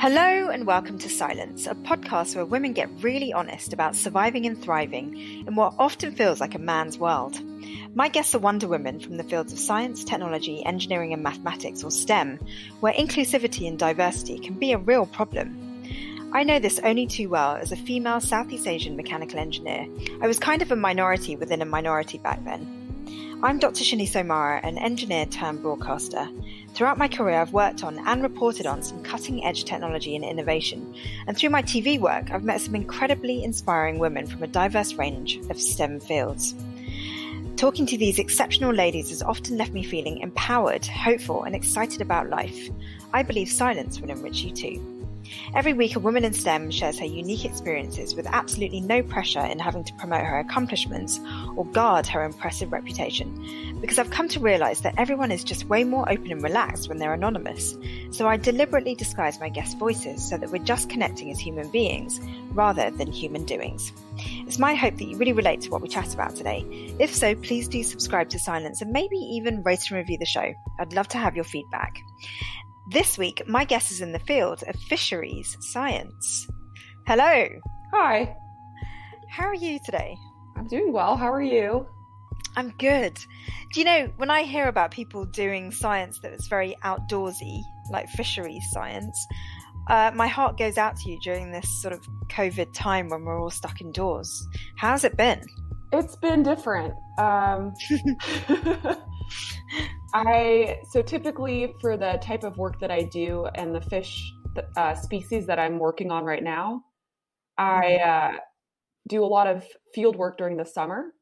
Hello and welcome to Scilence, a podcast where women get really honest about surviving and thriving in what often feels like a man's world. My guests are Wonder Women from the fields of science, technology, engineering and mathematics, or STEM, where inclusivity and diversity can be a real problem. I know this only too well as a female Southeast Asian mechanical engineer. I was kind of a minority within a minority back then. I'm Dr. Shini Somara, an engineer turned broadcaster. Throughout my career, I've worked on and reported on some cutting-edge technology and innovation. And through my TV work, I've met some incredibly inspiring women from a diverse range of STEM fields. Talking to these exceptional ladies has often left me feeling empowered, hopeful, and excited about life. I believe Scilence will enrich you too. Every week, a woman in STEM shares her unique experiences with absolutely no pressure in having to promote her accomplishments or guard her impressive reputation. Because I've come to realize that everyone is just way more open and relaxed when they're anonymous. So I deliberately disguise my guest voices so that we're just connecting as human beings rather than human doings. It's my hope that you really relate to what we chat about today. If so, please do subscribe to Scilence and maybe even rate and review the show. I'd love to have your feedback. This week, my guest is in the field of fisheries science. Hello. Hi. How are you today? I'm doing well. How are you? I'm good. Do you know, when I hear about people doing science that is very outdoorsy, like fisheries science, my heart goes out to you during this sort of COVID time when we're all stuck indoors. How's it been? It's been different. So typically for the type of work that I do and the fish species that I'm working on right now, I do a lot of field work during the summer.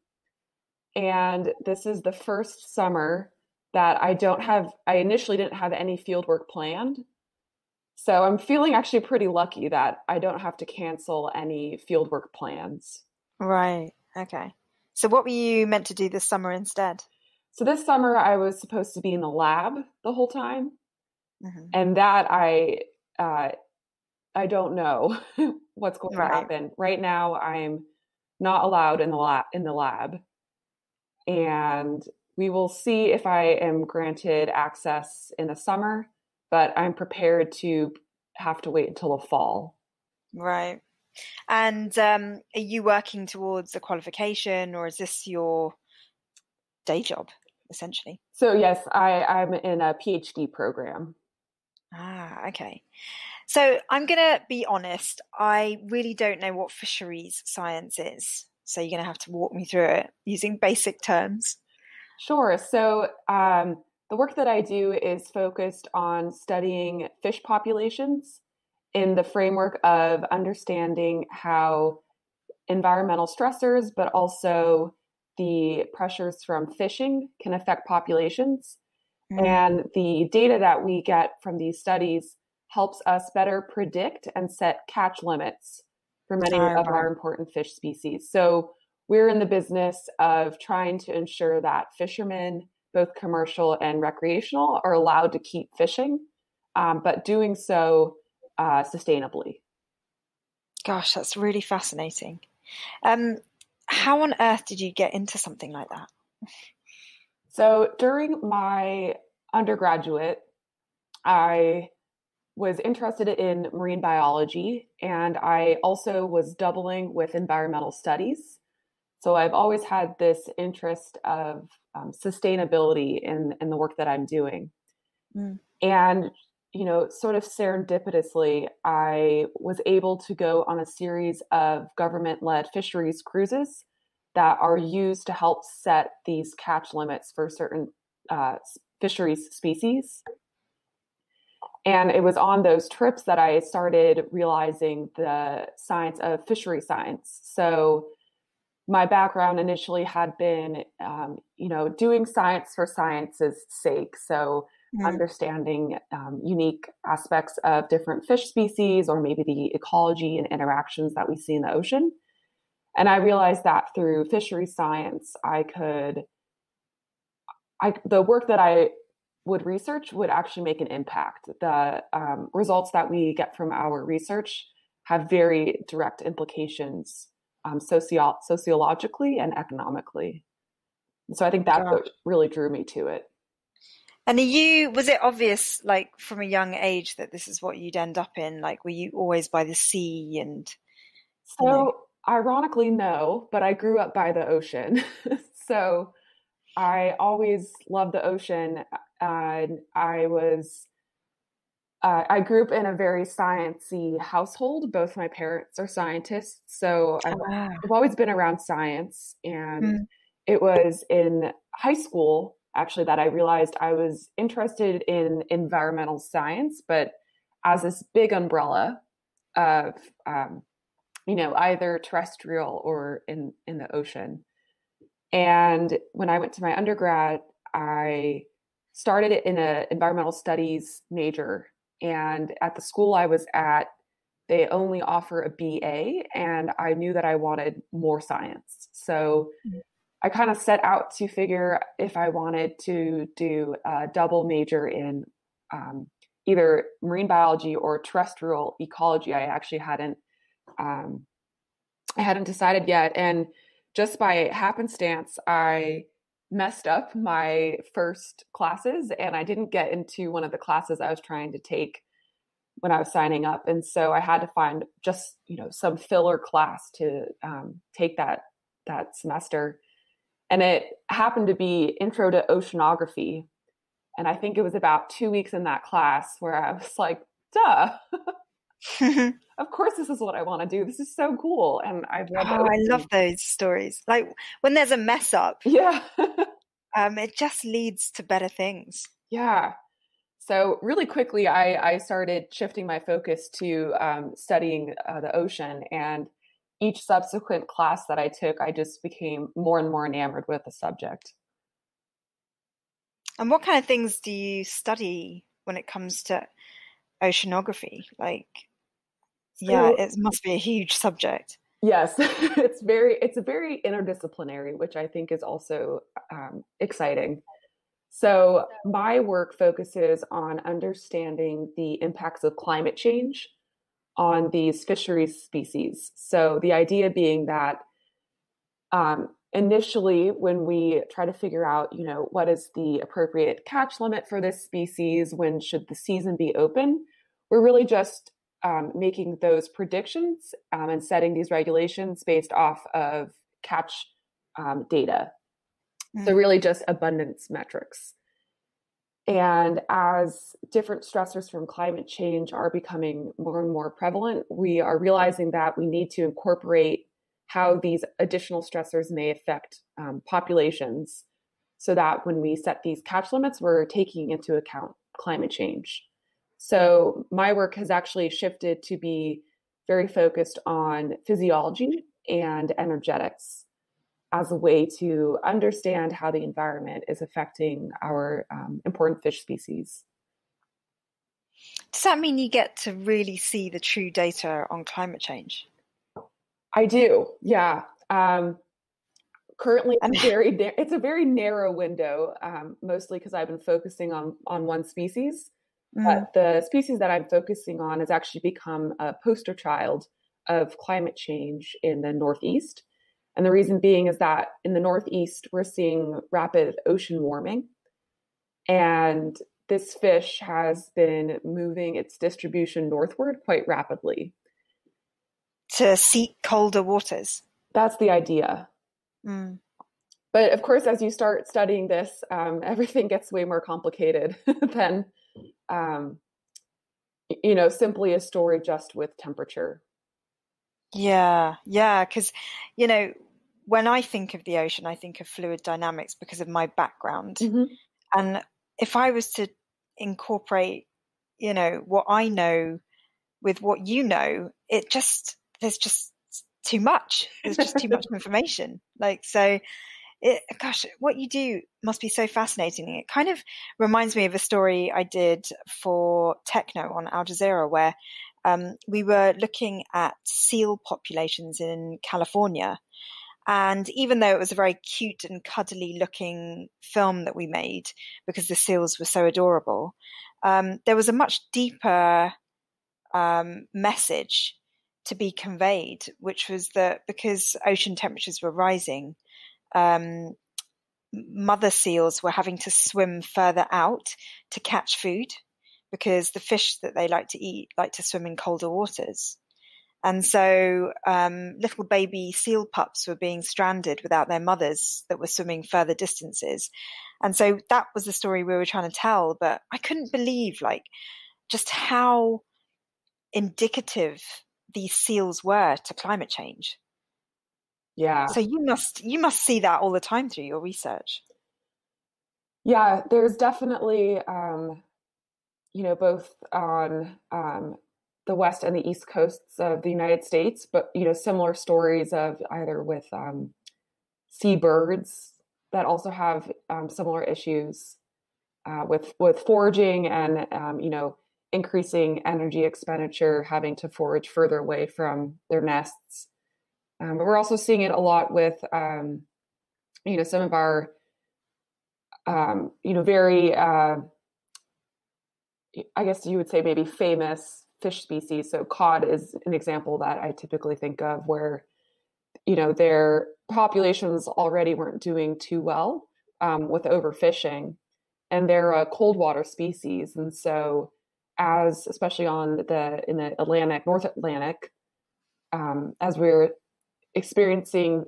And this is the first summer that I initially didn't have any field work planned. So I'm feeling actually pretty lucky that I don't have to cancel any field work plans. Right. Okay. So what were you meant to do this summer instead? So this summer I was supposed to be in the lab the whole time. Mm-hmm. And that I don't know what's going to happen. Right now I'm not allowed in the lab. And we will see if I am granted access in the summer, but I'm prepared to have to wait until the fall. Right. And are you working towards a qualification, or is this your day job, essentially? So yes, I'm in a PhD program. Ah, okay. So I'm going to be honest. I really don't know what fisheries science is. So you're going to have to walk me through it using basic terms. Sure. So the work that I do is focused on studying fish populations in the framework of understanding how environmental stressors, but also the pressures from fishing can affect populations. Mm. And the data that we get from these studies helps us better predict and set catch limits for many of our important fish species. So we're in the business of trying to ensure that fishermen, both commercial and recreational, are allowed to keep fishing, but doing so sustainably. Gosh, that's really fascinating. How on earth did you get into something like that? So during my undergraduate, I was interested in marine biology, and I also was doubling with environmental studies. So I've always had this interest of sustainability in the work that I'm doing. Mm. And, sort of serendipitously, I was able to go on a series of government-led fisheries cruises that are used to help set these catch limits for certain fisheries species. And it was on those trips that I started realizing the science of fishery science. So my background initially had been, doing science for science's sake. So understanding unique aspects of different fish species, or maybe the ecology and interactions that we see in the ocean. And I realized that through fishery science, the work that I would research would actually make an impact. The results that we get from our research have very direct implications sociologically and economically. So I think that's what really drew me to it. And was it obvious, like from a young age, that this is what you'd end up in? Like, were you always by the sea and, you know? So, ironically, no, but I grew up by the ocean. So, I always loved the ocean. And I grew up in a very sciencey household. Both my parents are scientists. So, Ah. I've always been around science. And Mm. it was in high school, actually, that I realized I was interested in environmental science, but as this big umbrella of either terrestrial or in the ocean. And when I went to my undergrad, I started it in an environmental studies major. And at the school I was at, they only offer a BA, and I knew that I wanted more science. So I kind of set out to figure if I wanted to do a double major in either marine biology or terrestrial ecology. Um, I hadn't decided yet. And just by happenstance, I messed up my first classes and I didn't get into one of the classes I was trying to take when I was signing up. And so I had to find just, some filler class to take that semester. And it happened to be Intro to Oceanography. And I think it was about 2 weeks in that class where I was like, duh, of course this is what I want to do. This is so cool. And I've loved Oh, I love it. those stories. Like when there's a mess up, Yeah. it just leads to better things. Yeah. So really quickly, I started shifting my focus to studying the ocean. And each subsequent class that I took, I just became more and more enamored with the subject. And what kind of things do you study when it comes to oceanography? Like, yeah, So it must be a huge subject. yes, it's a very interdisciplinary, which I think is also exciting. So my work focuses on understanding the impacts of climate change on these fisheries species. So the idea being that initially, when we try to figure out, what is the appropriate catch limit for this species, when should the season be open, we're really just making those predictions and setting these regulations based off of catch data. So really just abundance metrics. And as different stressors from climate change are becoming more and more prevalent, we are realizing that we need to incorporate how these additional stressors may affect populations so that when we set these catch limits, we're taking into account climate change. So my work has actually shifted to be very focused on physiology and energetics as a way to understand how the environment is affecting our important fish species. Does that mean you get to really see the true data on climate change? I do, yeah. Currently, And it's a very narrow window, mostly because I've been focusing on one species. But the species that I'm focusing on has actually become a poster child of climate change in the Northeast. And the reason being is that in the Northeast, we're seeing rapid ocean warming. And this fish has been moving its distribution northward quite rapidly. to seek colder waters. That's the idea. But of course, as you start studying this, everything gets way more complicated than, simply a story just with temperature. Yeah, because, when I think of the ocean, I think of fluid dynamics because of my background. And if I was to incorporate, what I know with what there's just too much. There's just too much information. What you do must be so fascinating. It kind of reminds me of a story I did for Techno on Al Jazeera, where we were looking at seal populations in California. And even though it was a very cute and cuddly looking film that we made because the seals were so adorable, there was a much deeper message to be conveyed, which was that because ocean temperatures were rising, mother seals were having to swim further out to catch food because the fish that they like to eat like to swim in colder waters. And so little baby seal pups were being stranded without their mothers that were swimming further distances. And so that was the story we were trying to tell. But I couldn't believe like just how indicative these seals were to climate change. Yeah. So you must see that all the time through your research. Yeah, there's definitely, both on the west and the east coasts of the United States, but similar stories of either with seabirds that also have similar issues with foraging and increasing energy expenditure, having to forage further away from their nests. But we're also seeing it a lot with some of our very I guess you would say maybe famous fish species. So cod is an example that I typically think of where, their populations already weren't doing too well with overfishing, and they're a cold water species. And so especially in the Atlantic, North Atlantic, as we're experiencing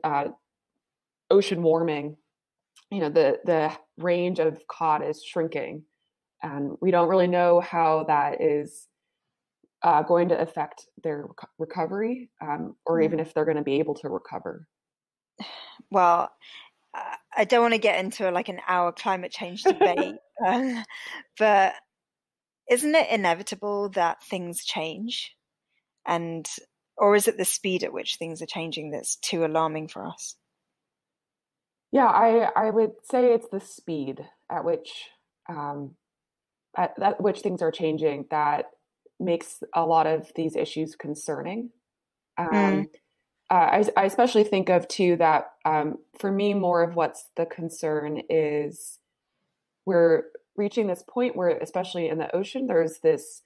ocean warming, the range of cod is shrinking. And we don't really know how that is going to affect their recovery, or even if they're going to be able to recover. Well, I don't want to get into an hour climate change debate, but isn't it inevitable that things change? Or is it the speed at which things are changing that's too alarming for us? Yeah, I would say it's the speed at which things are changing that makes a lot of these issues concerning. I especially think of too that for me, more of what's the concern is we're reaching this point where, especially in the ocean, there's this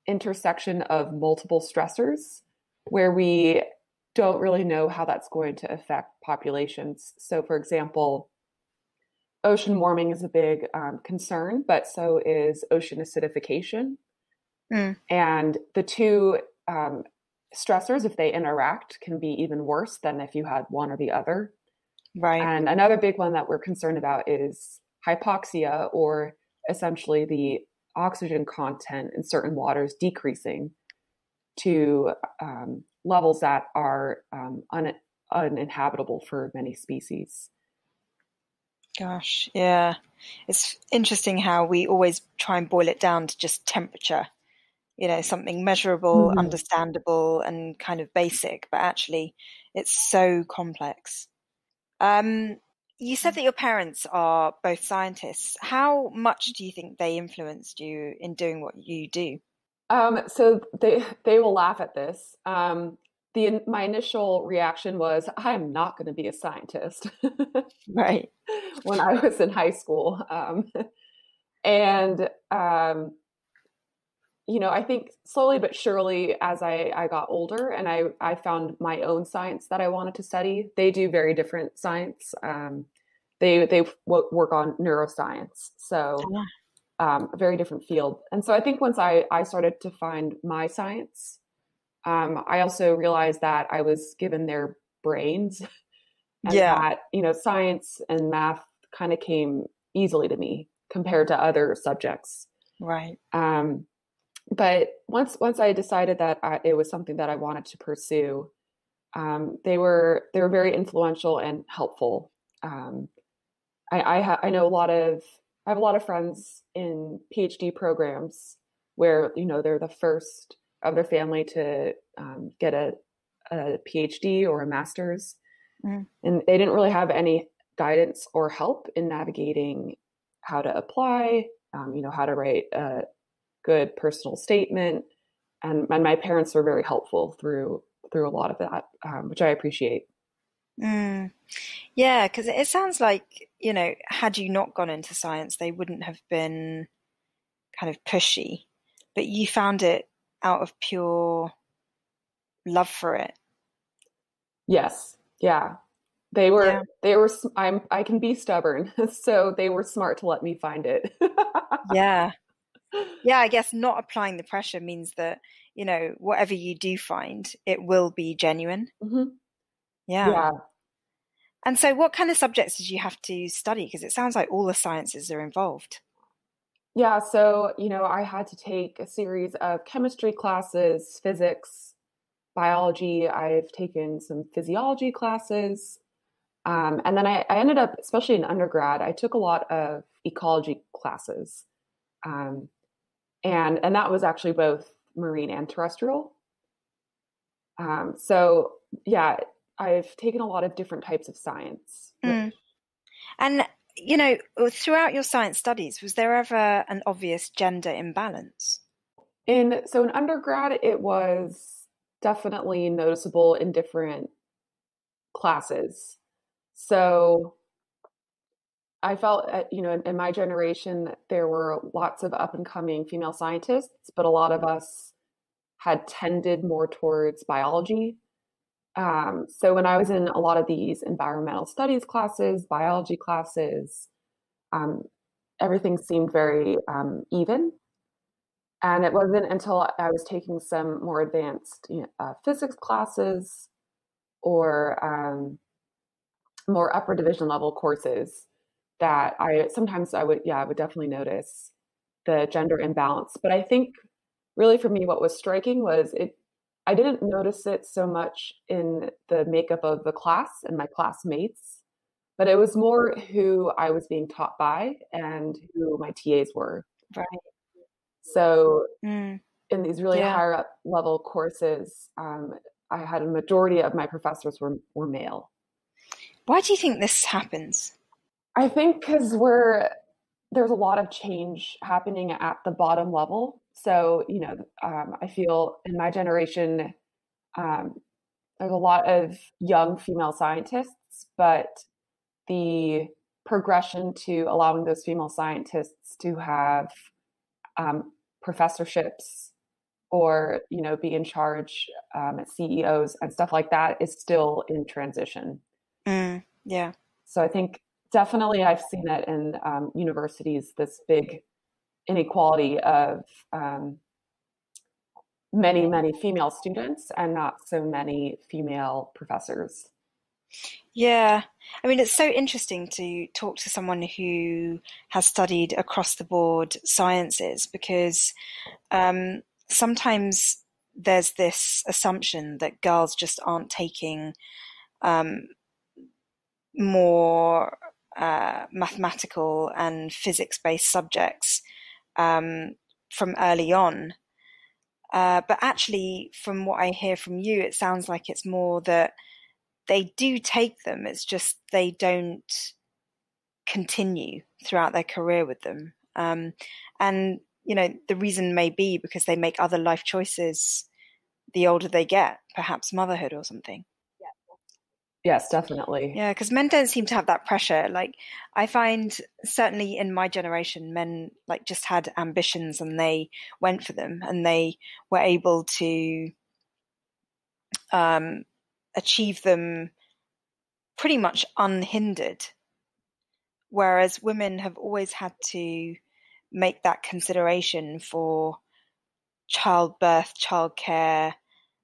intersection of multiple stressors where we don't really know how that's going to affect populations. So, for example, ocean warming is a big concern, but so is ocean acidification. And the two stressors, if they interact, can be even worse than if you had one or the other. Right. And another big one that we're concerned about is hypoxia, or essentially the oxygen content in certain waters decreasing to levels that are uninhabitable for many species. Gosh, yeah. It's interesting how we always try and boil it down to just temperature, something measurable, understandable, and kind of basic, but actually it's so complex. You said that your parents are both scientists. How much do you think they influenced you in doing what you do? So they will laugh at this. My initial reaction was, I'm not going to be a scientist. Right. When I was in high school. And I think slowly but surely as I got older and I found my own science that I wanted to study. They do very different science. They work on neuroscience. So a very different field. And so I think once I started to find my science, I also realized that I was given their brains and that, science and math kind of came easily to me compared to other subjects. Right. But once I decided that it was something that I wanted to pursue, they were very influential and helpful. I know I have a lot of friends in PhD programs where they're the first of their family to get a PhD or a master's, and they didn't really have any guidance or help in navigating how to apply, how to write a good personal statement, and my parents were very helpful through a lot of that, which I appreciate. Yeah, because it sounds like, had you not gone into science, they wouldn't have been kind of pushy, but you found it out of pure love for it. Yes. Yeah. They were, I can be stubborn. So they were smart to let me find it. Yeah. Yeah, I guess not applying the pressure means that, whatever you do find, it will be genuine. Mhm. Yeah. Yeah. And so what kind of subjects did you have to study? Because it sounds like all the sciences are involved. Yeah. So, I had to take a series of chemistry classes, physics, biology. I've taken some physiology classes. And then I ended up, especially in undergrad, I took a lot of ecology classes. Um, and that was actually both marine and terrestrial. So yeah, I've taken a lot of different types of science. Mm. And, throughout your science studies, was there ever an obvious gender imbalance? In undergrad, it was definitely noticeable in different classes. So I felt, in my generation, there were lots of up and coming female scientists, but a lot of us had tended more towards biology. So when I was in a lot of these environmental studies classes, biology classes, um, everything seemed very even. And it wasn't until I was taking some more advanced physics classes or more upper division level courses that I would definitely notice the gender imbalance. But I think really for me, what was striking was I didn't notice it so much in the makeup of the class and my classmates, but it was more who I was being taught by and who my TAs were. Right. So Mm. in these really Yeah. higher up level courses, I had a majority of my professors were male. Why do you think this happens? I think because there's a lot of change happening at the bottom level. So, I feel in my generation, um, there's a lot of young female scientists, but the progression to allowing those female scientists to have um, professorships or, be in charge at CEOs and stuff like that is still in transition. Mm. Yeah. So I think definitely I've seen it in universities, this big inequality of um, many, many female students and not so many female professors. Yeah. I mean, it's so interesting to talk to someone who has studied across the board sciences because sometimes there's this assumption that girls just aren't taking um, more mathematical and physics-based subjects um, from early on. But actually, from what I hear from you, it sounds like it's more that they do take them. It's just they don't continue throughout their career with them. And, the reason may be because they make other life choices the older they get, perhaps motherhood or something. Yes, definitely. Yeah, because men don't seem to have that pressure. Like, I find certainly in my generation, men like just had ambitions and they went for them and they were able to um, achieve them pretty much unhindered. Whereas women have always had to make that consideration for childbirth, childcare,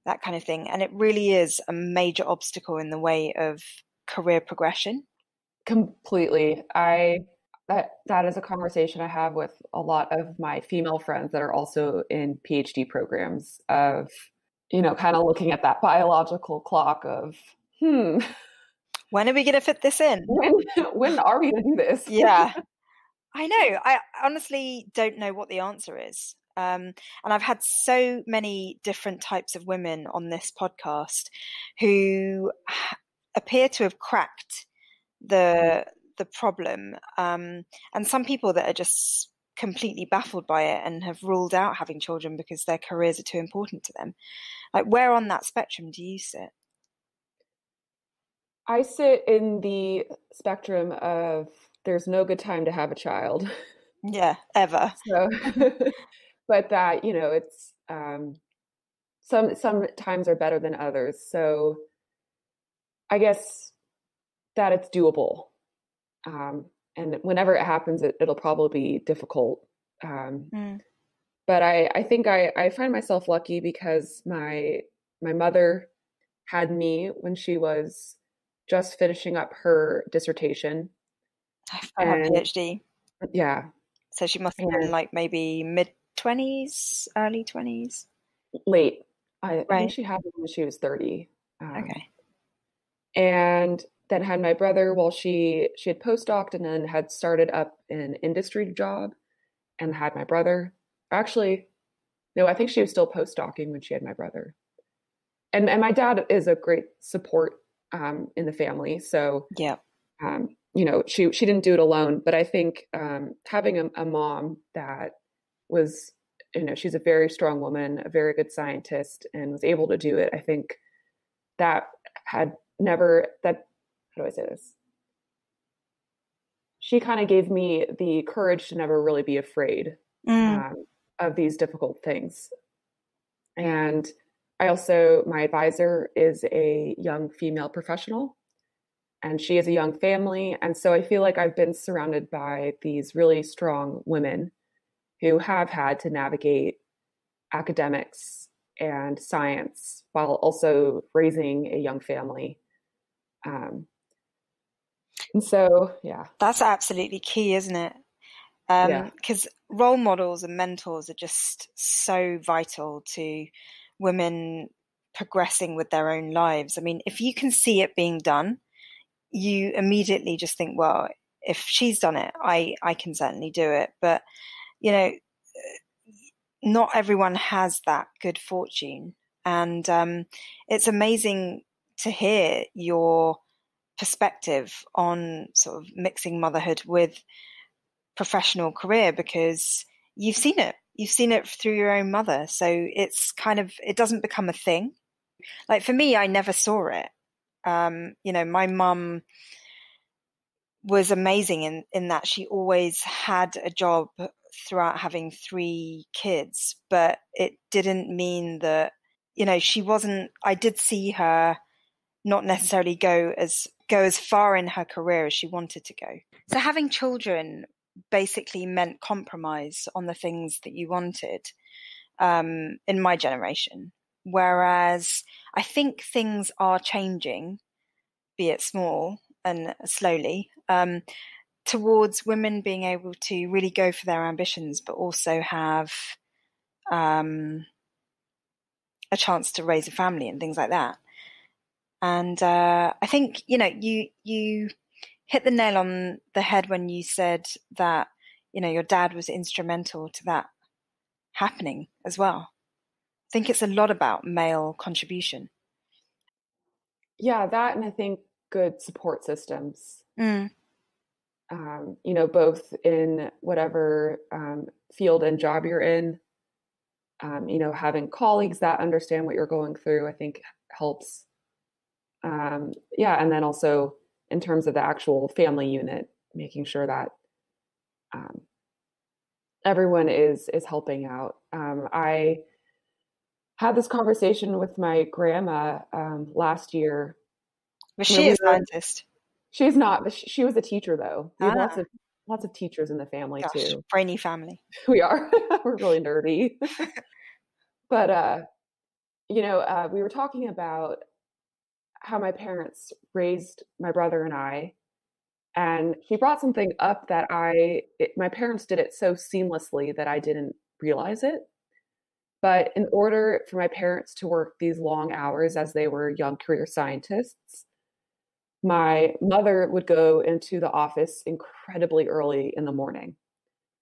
that kind of thing. And it really is a major obstacle in the way of career progression. Completely. That is a conversation I have with a lot of my female friends that are also in PhD programs of, kind of looking at that biological clock of, When are we going to fit this in? when when are we going to do this? Yeah, I know. I honestly don't know what the answer is. And I've had so many different types of women on this podcast who appear to have cracked the problem, and some people that are just completely baffled by it and have ruled out having children because their careers are too important to them. Like, where on that spectrum do you sit? I sit in the spectrum of there's no good time to have a child. Yeah, ever. So, but that, it's some times are better than others. So I guess that it's doable. And whenever it happens, it'll probably be difficult. Um, Mm. but I think I find myself lucky because my mother had me when she was just finishing up her dissertation. For her And PhD. yeah, So she must have been and like maybe mid-20s, early 20s. late. I think Right. she had me when she was 30. Okay. And then had my brother while she had postdoced and then had started up an industry job and had my brother. Actually, no, I think she was still postdocing when she had my brother. And my dad is a great support in the family. So Yeah. she didn't do it alone, but I think having a mom that was, she's a very strong woman, a very good scientist, and was able to do it. I think that had never that how do I say this? She kind of gave me the courage to never really be afraid Mm. um, of these difficult things. And my advisor is a young female professional and she is a young family. And so I feel like I've been surrounded by these really strong women who have had to navigate academics and science while also raising a young family. Um, and so, yeah, That's absolutely key, isn't it? yeah, Because role models and mentors are just so vital to women progressing with their own lives. I mean, if you can see it being done, you immediately just think, well, if she's done it, I can certainly do it. But, you know, not everyone has that good fortune. And it's amazing to hear your perspective on sort of mixing motherhood with professional career because you've seen it. You've seen it through your own mother. So it's kind of, it doesn't become a thing. Like for me, I never saw it. My mum was amazing in that she always had a job throughout having three kids, but it didn't mean that, she wasn't, I did see her not necessarily go as far in her career as she wanted to go. So having children basically meant compromise on the things that you wanted in my generation. Whereas I think things are changing, be it small and slowly, towards women being able to really go for their ambitions, but also have um, a chance to raise a family and things like that. And I think you hit the nail on the head when you said that your dad was instrumental to that happening as well. I think it's a lot about male contribution. yeah, that and I think good support systems. Mm. Both in whatever field and job you're in. Having colleagues that understand what you're going through, I think helps. Yeah, and then also in terms of the actual family unit, making sure that um, everyone is helping out. I had this conversation with my grandma last year. Was Where she a we were. scientist? She's not, but she was a teacher though. We have Ah, lots of teachers in the family gosh, too. brainy family. We are. We're really nerdy. But we were talking about how my parents raised my brother and I, and she brought something up that my parents did it so seamlessly that I didn't realize it. But in order for my parents to work these long hours as they were young career scientists, my mother would go into the office incredibly early in the morning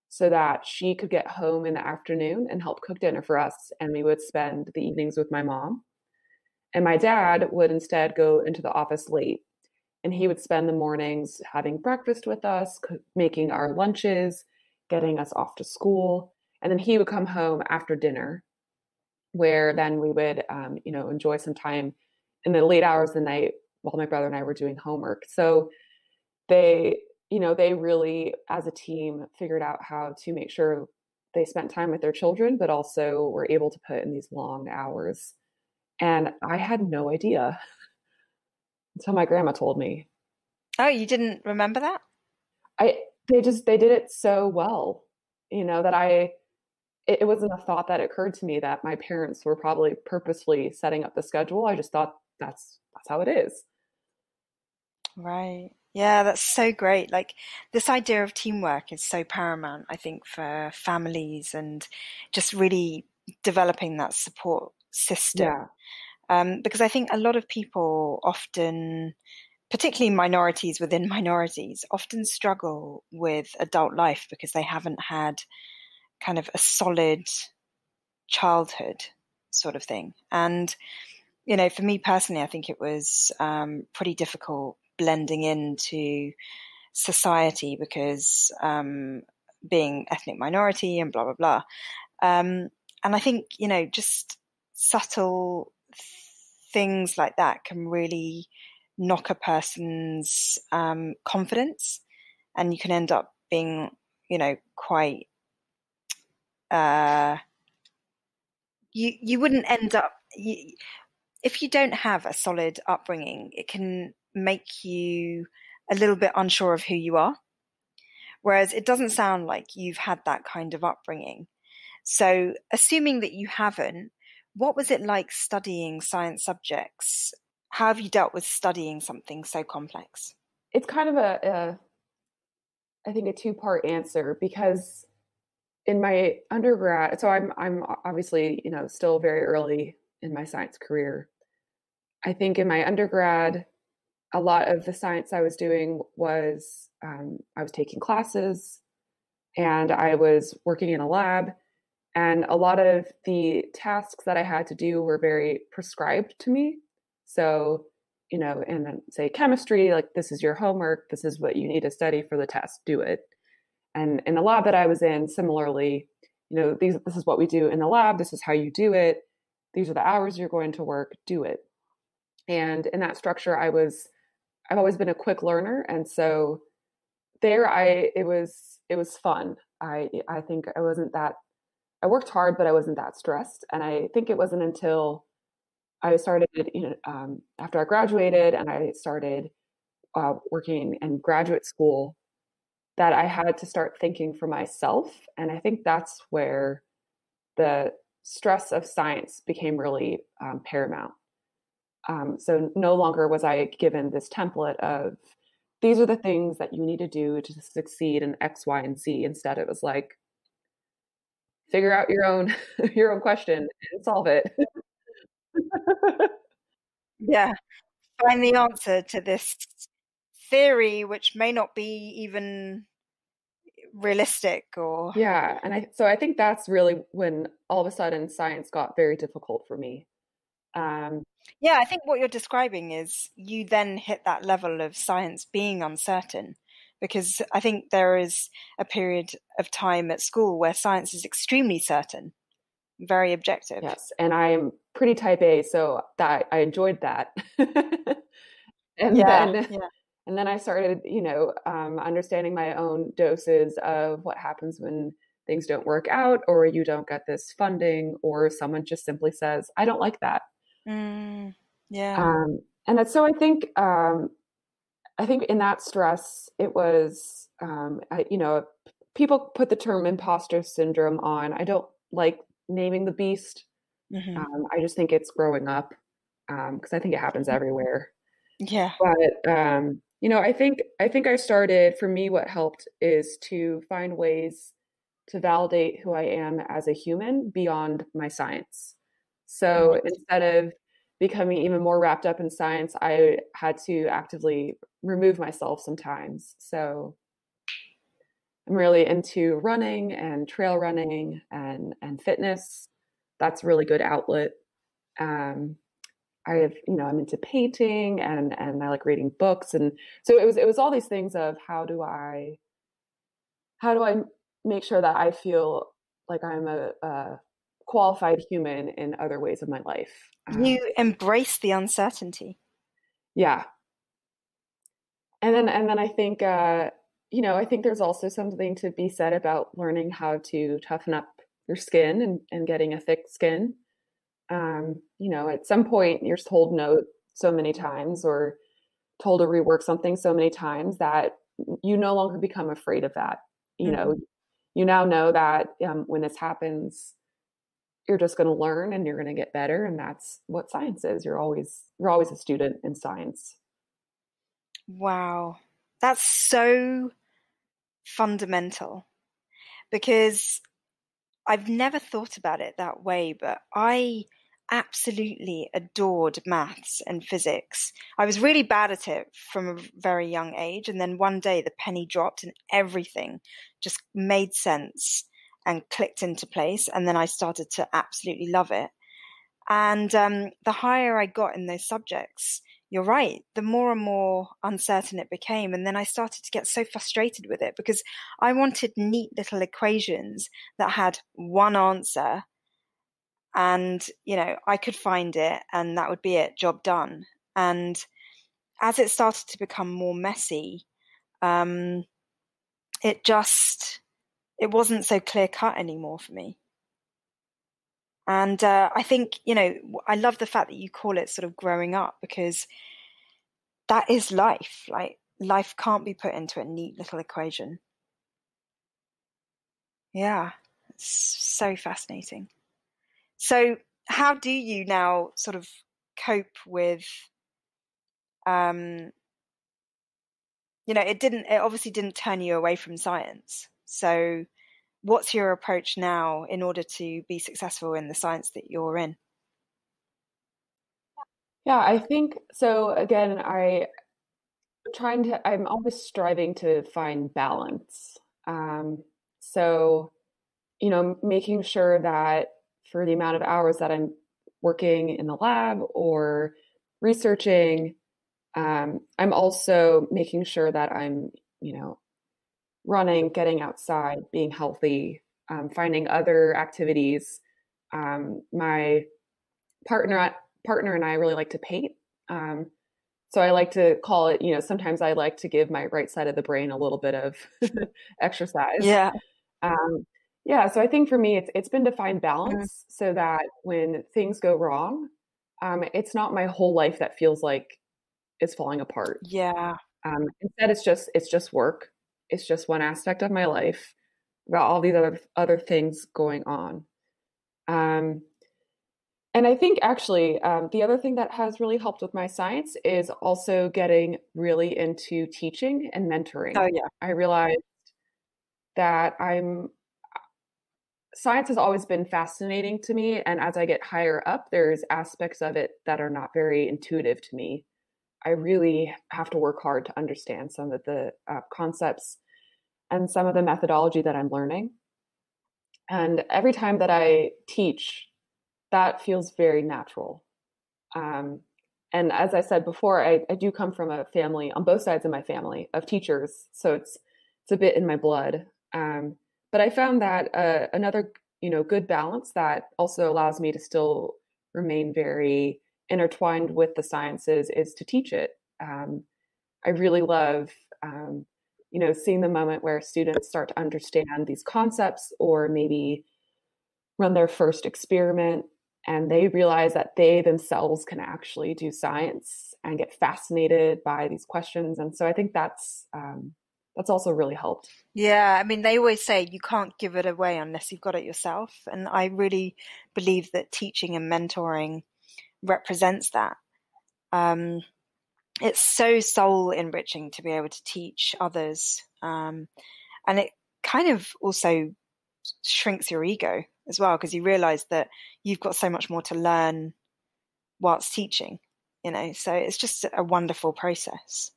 so that she could get home in the afternoon and help cook dinner for us. And we would spend the evenings with my mom. And my dad would instead go into the office late and he would spend the mornings having breakfast with us, making our lunches, getting us off to school. And then he would come home after dinner, where then we would, enjoy some time in the late hours of the night while my brother and I were doing homework. So they really, as a team, figured out how to make sure they spent time with their children, but also were able to put in these long hours. And I had no idea until my grandma told me. Oh, you didn't remember that? They did it so well, that it wasn't a thought that occurred to me that my parents were probably purposefully setting up the schedule. I just thought that's how it is. Right. Yeah, that's so great. Like this idea of teamwork is so paramount, I think, for families and just really developing that support system. Yeah. Because I think a lot of people often, particularly minorities within minorities, often struggle with adult life because they haven't had kind of a solid childhood sort of thing. And, for me personally, I think it was pretty difficult blending into society because being ethnic minority and blah, blah, blah. And I think, just subtle things like that can really knock a person's confidence, and you can end up being, quite. You wouldn't end up if you don't have a solid upbringing. It can make you a little bit unsure of who you are. Whereas it doesn't sound like you've had that kind of upbringing. So, assuming that you haven't, what was it like studying science subjects? How have you dealt with studying something so complex? It's kind of I think a two-part answer because in my undergrad, so I'm obviously, still very early in my science career. I think in my undergrad, a lot of the science I was doing was I was taking classes and I was working in a lab. And a lot of the tasks that I had to do were very prescribed to me. So, in say chemistry, like this is your homework, this is what you need to study for the test, do it. And in the lab that I was in, similarly, this is what we do in the lab, this is how you do it, these are the hours you're going to work, do it. And in that structure, I've always been a quick learner, and so it was fun. I think I worked hard, but I wasn't that stressed. And I think it wasn't until I started, after I graduated and I started working in graduate school that I had to start thinking for myself. And I think that's where the stress of science became really paramount. So no longer was I given this template of these are the things that you need to do to succeed in X, Y, and Z. Instead, it was like figure out your own your own question and solve it. Yeah, find the answer to this theory, which may not be even realistic or. Yeah, and I think that's really when all of a sudden science got very difficult for me. Um, Yeah, I think what you're describing is you then hit that level of science being uncertain, because I think there is a period of time at school where science is extremely certain, very objective. yes, and I'm pretty type A, so that I enjoyed that. and Yeah, then yeah. and then I started, understanding my own doses of what happens when things don't work out, or you don't get this funding, or someone just simply says, "I don't like that." Mm, yeah. And that's so I think in that stress, it was, people put the term imposter syndrome on. I don't like naming the beast. Hmm. I just think it's growing up because I think it happens everywhere. Yeah. But I think I started. For me, what helped is to find ways to validate who I am as a human beyond my science. So Right. instead of becoming even more wrapped up in science, I had to actively remove myself sometimes. So I'm really into running and trail running and fitness. That's a really good outlet. Um, I have, I'm into painting and I like reading books. And so it was all these things of how do I make sure that I feel like I'm a qualified human in other ways of my life? You embrace the uncertainty. Yeah, and then I think I think there's also something to be said about learning how to toughen up your skin and getting a thick skin. At some point you're told no so many times, or told to rework something so many times that you no longer become afraid of that. You know, you now know that when this happens, you're just going to learn and you're going to get better, and that's what science is. You're always a student in science. Wow. That's so fundamental because I've never thought about it that way, but I absolutely adored maths and physics. I was really bad at it from a very young age, and then one day the penny dropped and everything just made sense and clicked into place, and then I started to absolutely love it. And the higher I got in those subjects, you're right, the more and more uncertain it became. And then I started to get so frustrated with it because I wanted neat little equations that had one answer and, I could find it and that would be it, job done. And as it started to become more messy, um, it wasn't so clear cut anymore for me. And I think, I love the fact that you call it sort of growing up because that is life. Like, life can't be put into a neat little equation. Yeah, it's so fascinating. So, how do you now sort of cope with, um, it obviously didn't turn you away from science. So, what's your approach now in order to be successful in the science that you're in? Yeah, I think so. Again, I'm always striving to find balance. Um, so, making sure that for the amount of hours that I'm working in the lab or researching, I'm also making sure that I'm, running, getting outside, being healthy, finding other activities. My partner partner and I really like to paint. Um, so I like to call it, sometimes I like to give my right side of the brain a little bit of exercise. Yeah. Um, yeah, so I think for me, it's been to find Mhm. balance so that when things go wrong, it's not my whole life that feels like it's falling apart. Yeah. Instead, it's just work. It's just one aspect of my life about all these other things going on. Um, and I think actually, the other thing that has really helped with my science is also getting really into teaching and Oh, mentoring. yeah. I realized that science has always been fascinating to me. And as I get higher up, there's aspects of it that are not very intuitive to me. I really have to work hard to understand some of the concepts and some of the methodology that I'm learning. And every time that I teach, that feels very natural. Um, and as I said before, I do come from a family on both sides of my family of teachers, so it's a bit in my blood. But I found that another good balance that also allows me to still remain very intertwined with the sciences is to teach it. I really love seeing the moment where students start to understand these concepts or maybe run their first experiment and they realize that they themselves can actually do science and get fascinated by these questions. And so I think that's also really helped. Yeah, I mean, they always say you can't give it away unless you've got it yourself. And I really believe that teaching and mentoring represents that. Um, it's so soul enriching to be able to teach others. And it kind of also shrinks your ego as well, because you realize that you've got so much more to learn whilst teaching, so it's just a wonderful process.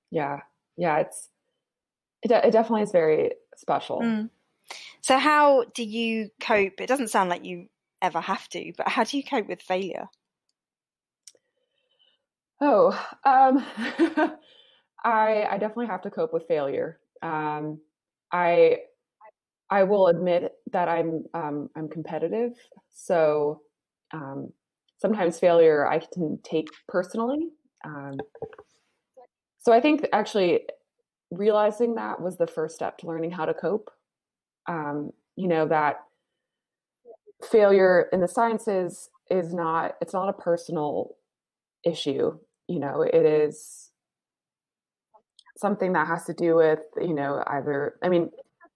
Yeah. Yeah. It definitely is very special. Mm. So how do you cope? It doesn't sound like you ever have to, but how do you cope with failure? Oh, I definitely have to cope with failure. I I will admit that I'm competitive, so um, sometimes failure I can take personally. Um, so I think actually realizing that was the first step to learning how to cope. That failure in the sciences is not it's not a personal issue. it is something that has to do with, either, I mean,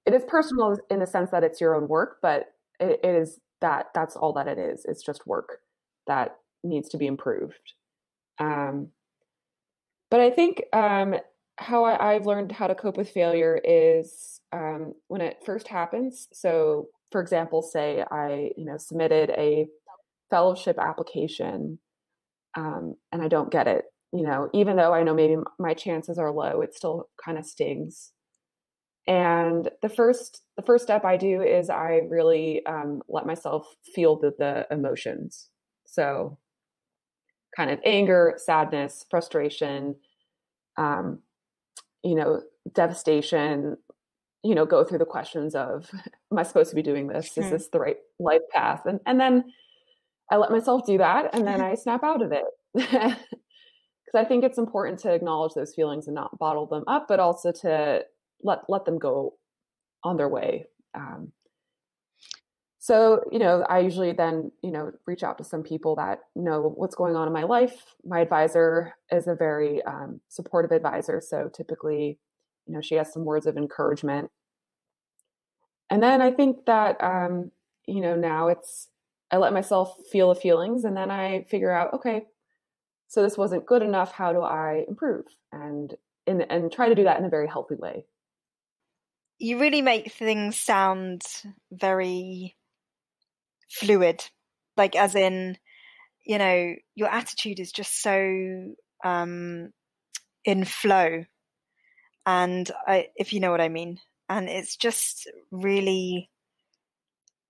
it is personal in the sense that it's your own work, but it is that's all that it is. It's just work that needs to be improved. Um, but I think how I've learned how to cope with failure is when it first happens. So, for example, say I, submitted a fellowship application and I don't get it. Even though I know maybe my chances are low, it still kind of stings. And the first step I do is I really let myself feel the emotions. So kind of anger, sadness, frustration, um, you know, devastation, go through the questions of, am I supposed to be doing this? Is this the right life path? And then I let myself do that, and then I snap out of it. Because I think it's important to acknowledge those feelings and not bottle them up, but also to let them go on their way. So, I usually then, reach out to some people that know what's going on in my life. My advisor is a very supportive advisor. So typically, she has some words of encouragement. And then I think that, now I let myself feel the feelings, and then I figure out, okay, so this wasn't good enough. How do I improve? And try to do that in a very healthy way. You really make things sound very fluid, like as in, your attitude is just so in flow, and if you know what I mean. And it's just really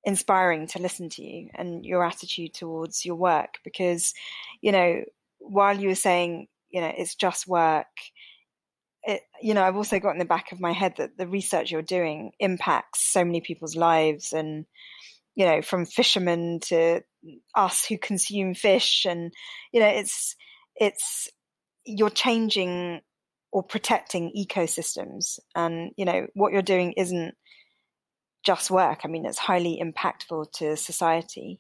inspiring to listen to you and your attitude towards your work, because, while you were saying, it's just work, I've also got in the back of my head that the research you're doing impacts so many people's lives, and, from fishermen to us who consume fish, and, it's you're changing or protecting ecosystems, and, what you're doing isn't just work. I mean, it's highly impactful to society.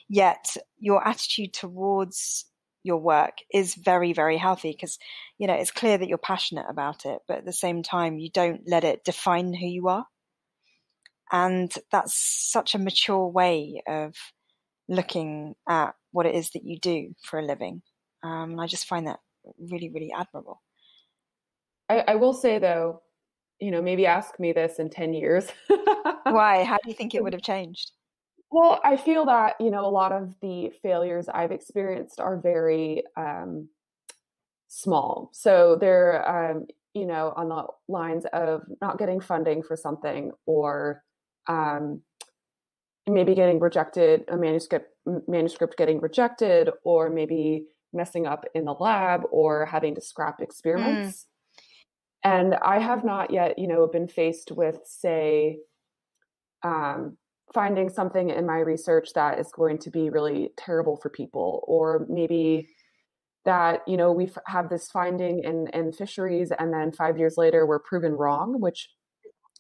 Yet your attitude towards your work is very, very healthy, because, it's clear that you're passionate about it, but at the same time, you don't let it define who you are. And that's such a mature way of looking at what it is that you do for a living. I just find that really, really admirable. I will say though, maybe ask me this in 10 years. Why? How do you think it would have changed? Well, I feel that, a lot of the failures I've experienced are very small. So they're, on the lines of not getting funding for something, or maybe getting rejected, a manuscript getting rejected, or maybe messing up in the lab, or having to scrap experiments. And I have not yet, been faced with, say, finding something in my research that is going to be really terrible for people, or maybe that, we have this finding in fisheries, and then 5 years later we're proven wrong, which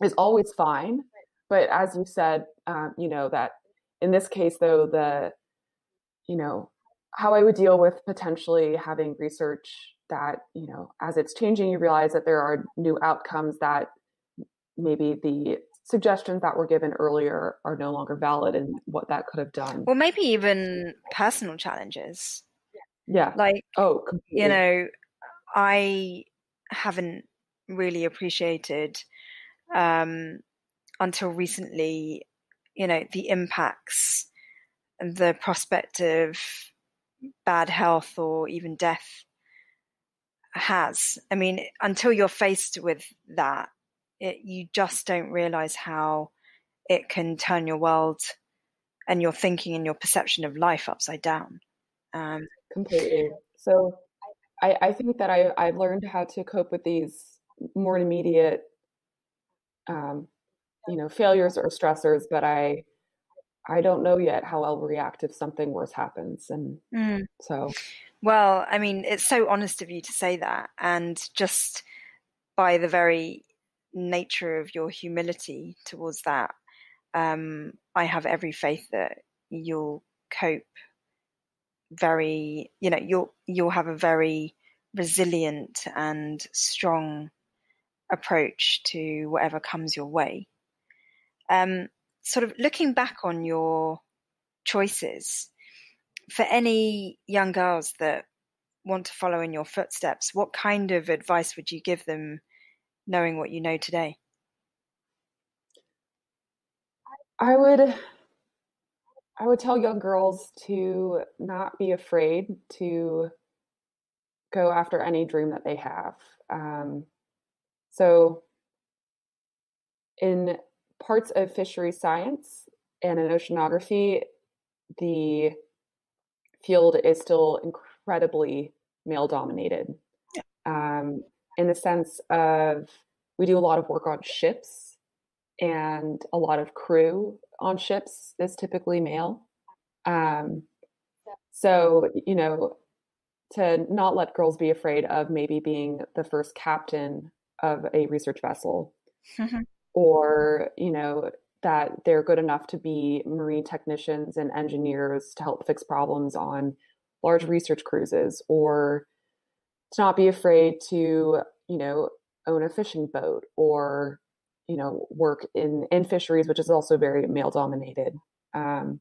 is always fine. But as you said, that in this case, though, how I would deal with potentially having research that, as it's changing, you realize that there are new outcomes, that maybe the suggestions that were given earlier are no longer valid, and what that could have done. Or maybe even personal challenges. Yeah. Like, completely. I haven't really appreciated until recently, the impacts and the prospect of bad health or even death has. I mean, until you're faced with that, you just don't realize how it can turn your world and your thinking and your perception of life upside down. Completely. So I think that I've learned how to cope with these more immediate, failures or stressors, but I don't know yet how I'll react if something worse happens. And so. Well, I mean, it's so honest of you to say that. And just by the very nature of your humility towards that, I have every faith that you'll cope very, you'll have a very resilient and strong approach to whatever comes your way. Sort of looking back on your choices, for any young girls that want to follow in your footsteps, what kind of advice would you give them knowing what you know today? I would tell young girls to not be afraid to go after any dream that they have. So in parts of fishery science and in oceanography, the field is still incredibly male dominated. In the sense of, we do a lot of work on ships, and a lot of crew on ships is typically male. So, to not let girls be afraid of maybe being the first captain of a research vessel, or, that they're good enough to be marine technicians and engineers to help fix problems on large research cruises, or to not be afraid to, own a fishing boat, or, work in fisheries, which is also very male dominated. So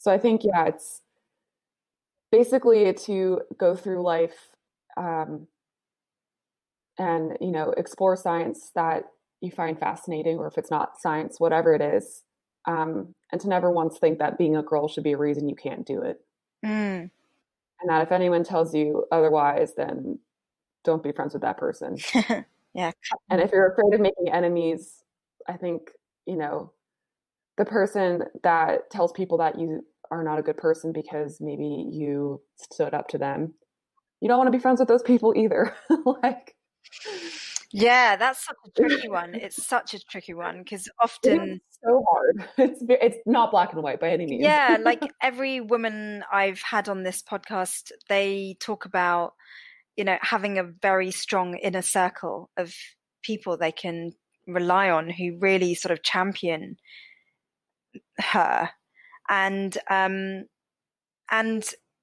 I think, it's basically to go through life, and, explore science that you find fascinating, or if it's not science, whatever it is, and to never once think that being a girl should be a reason you can't do it. And that if anyone tells you otherwise, then don't be friends with that person. Yeah. And if you're afraid of making enemies, I think, the person that tells people that you are not a good person because maybe you stood up to them, you don't want to be friends with those people either. Yeah, that's such a tricky one. It's such a tricky one because often it's so hard. It's not black and white by any means. Yeah, like every woman I've had on this podcast, they talk about, having a very strong inner circle of people they can rely on who really sort of champion her. And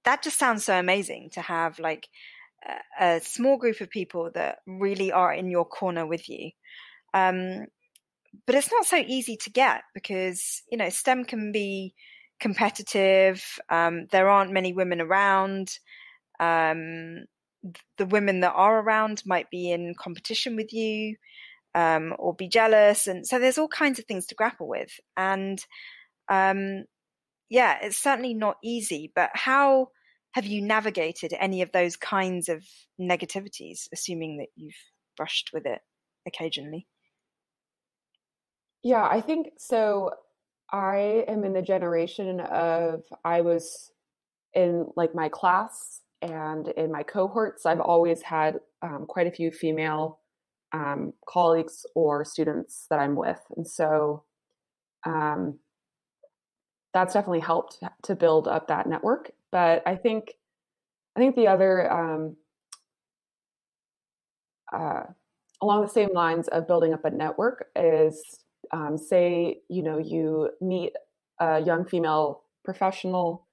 that just sounds so amazing to have like a small group of people that really are in your corner with you. But it's not so easy to get because, STEM can be competitive. There aren't many women around. The women that are around might be in competition with you, or be jealous. And so there's all kinds of things to grapple with. And it's certainly not easy. But how have you navigated any of those kinds of negativities, assuming that you've brushed with it occasionally? Yeah, I think so. I am in the generation of, I was in like my class and in my cohorts, I've always had quite a few female colleagues or students that I'm with. And so that's definitely helped to build up that network. But I think the other, along the same lines of building up a network is, say, you meet a young female professional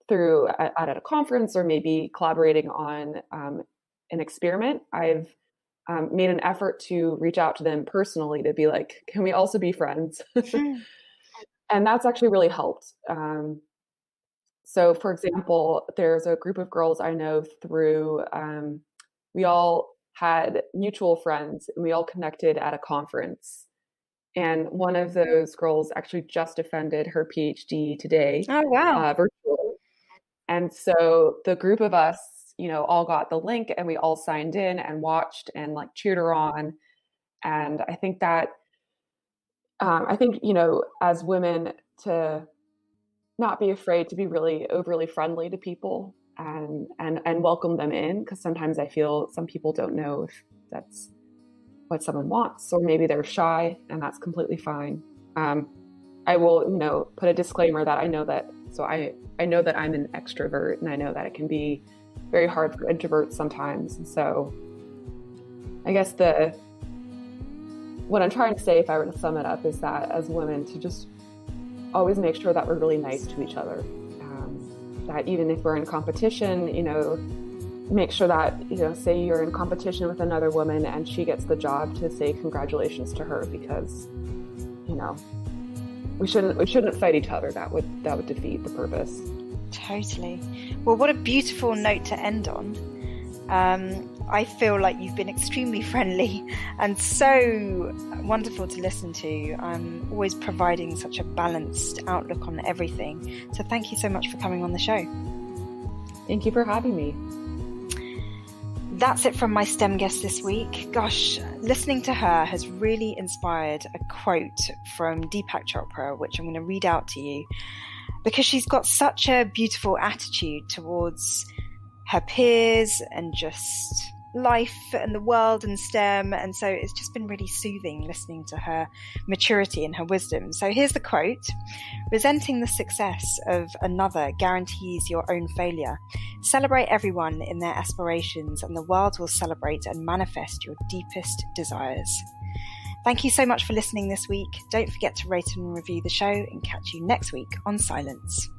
through at a conference, or maybe collaborating on an experiment. I've made an effort to reach out to them personally to be like, can we also be friends? And that's actually really helped. So, for example, there's a group of girls I know through, we all had mutual friends and we all connected at a conference. And one of those girls actually just defended her PhD today. Oh, wow. Virtually. And so the group of us, all got the link and we all signed in and watched and like cheered her on. And I think that, as women, to not be afraid to be really overly friendly to people and welcome them in, because sometimes I feel some people don't know if that's what someone wants, or maybe they're shy, and that's completely fine. I will, put a disclaimer that I know that, so I know that I'm an extrovert, and I know that it can be very hard for introverts sometimes. And so I guess what I'm trying to say, if I were to sum it up, is that as women, to just always make sure that we're really nice to each other, that even if we're in competition, make sure that, say you're in competition with another woman and she gets the job, to say congratulations to her, because, we shouldn't fight each other. That would defeat the purpose. Totally. Well, what a beautiful note to end on. I feel like you've been extremely friendly and so wonderful to listen to. I'm always providing such a balanced outlook on everything. So thank you so much for coming on the show. Thank you for having me. That's it from my STEM guest this week. Gosh, listening to her has really inspired a quote from Deepak Chopra, which I'm going to read out to you, because she's got such a beautiful attitude towards her peers and just life and the world and STEM. And so it's just been really soothing listening to her maturity and her wisdom. So here's the quote: "Resenting the success of another guarantees your own failure. Celebrate everyone in their aspirations, and the world will celebrate and manifest your deepest desires." Thank you so much for listening this week. Don't forget to rate and review the show, and catch you next week on Scilence.